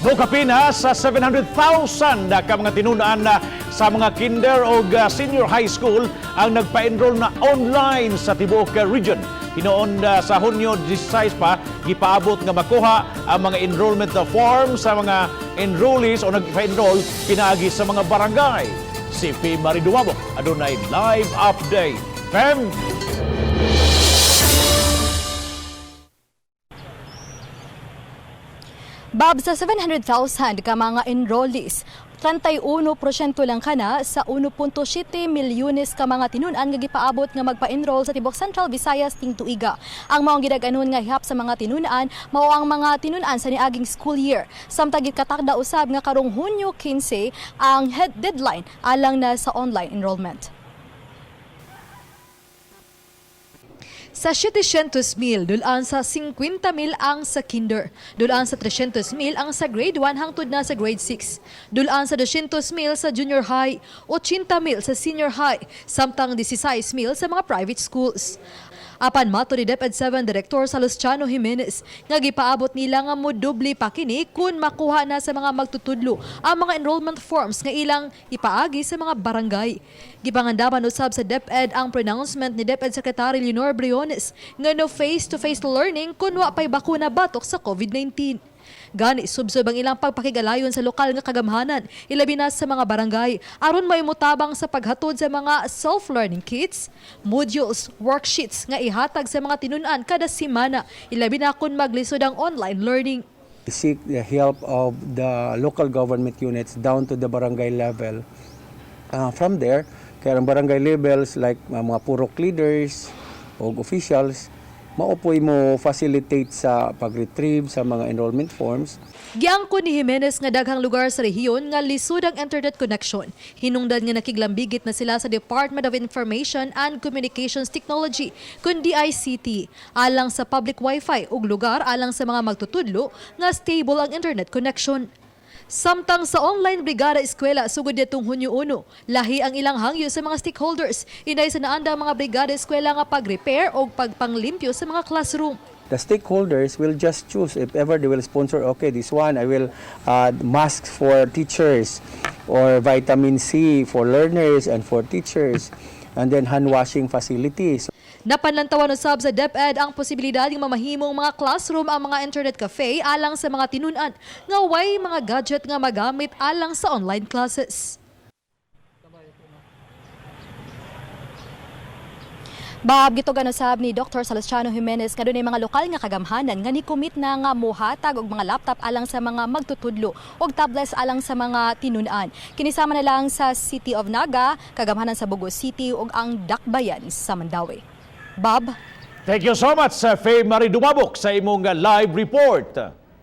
Bukapin sa 700,000 ka mga tinunaan sa mga kinder o senior high school ang nagpa-enroll na online sa tibuok region. Hinoon sa Hunyo 16 pa, gipaabot nga makuha ang mga enrollment form sa mga enrollees o nagpa-enroll pinaagi sa mga barangay. Si P. Mariduwabo, adunay live update. Fem! Bob, sa 700,000 ka mga enrollees, 31% lang kana sa 1.7 milyones ka mga tinunan nga gipaabot nga magpa-enroll sa tibok Central Visayas ting tuiga. Ang maong gidaganon nga ihap sa mga tinunan mao ang mga tinunan sa niaging school year. Samtang gikatakda usab nga karong Hunyo 15 ang deadline alang na sa online enrollment. Sa 700,000, dulaan sa 50,000 ang sa kinder. Dulaan sa 300,000 ang sa grade 1 hangtod na sa grade 6. Dulaan sa 200,000 sa junior high, 80,000 sa senior high, samtang 16,000 sa mga private schools. Apan mato ni DepEd 7 Director Luciano Jimenez nga gipaabot nila nga modoble pa kini kun makuha na sa mga magtutudlo ang mga enrollment forms nga ilang ipaagi sa mga barangay. Gipangandaman usab sa DepEd ang pronouncement ni DepEd Secretary Leonor Briones nga no face-to-face learning kun wa pay bakuna batok sa COVID-19. Gani subsob ang ilang pagpakigalayon sa lokal nga kagamhanan, ilabi na sa mga barangay, aron may mutabang sa paghatod sa mga self-learning kits, modules, worksheets nga ihatag sa mga tinunan kada semana, ilabi na kung maglisod ang online learning. We seek the help of the local government units down to the barangay level. From there, kaya ang barangay levels like mga purok leaders o officials, maupoy mo facilitate sa pag-retrieve sa mga enrollment forms. Giangkon ni Jimenez nga daghang lugar sa rehiyon nga lisod ang internet connection. Hinungdan nga nakiglambigit na sila sa Department of Information and Communications Technology kundi ICT alang sa public wifi ug lugar alang sa mga magtutudlo nga stable ang internet connection. Samtang sa online brigada eskwela sugod nitong Hunyo 1, lahi ang ilang hangyo sa mga stakeholders. Inay sa naanda mga brigada eskwela nga pag-repair o pagpanglimpyo sa mga classroom. The stakeholders will just choose if ever they will sponsor, okay, this one I will masks for teachers or vitamin C for learners and for teachers and then hand washing facilities. Napanlantawan usab sa DepEd ang posibilidad ng mamahimong mga classroom ang mga internet cafe alang sa mga tinunan nga way mga gadget nga magamit alang sa online classes. Bob, gito ganusab ni Dr. Luciano Jimenez nga dunay mga lokal nga kagamhanan nga ni-commit na nga muhatag og mga laptop alang sa mga magtutudlo ug tablets alang sa mga tinunan. Kinisama na lang sa City of Naga, kagamhanan sa Bugo City ug ang Dakbayan sa Mandawi. Bob? Thank you so much, Faye Mariduwabo, sa imong live report.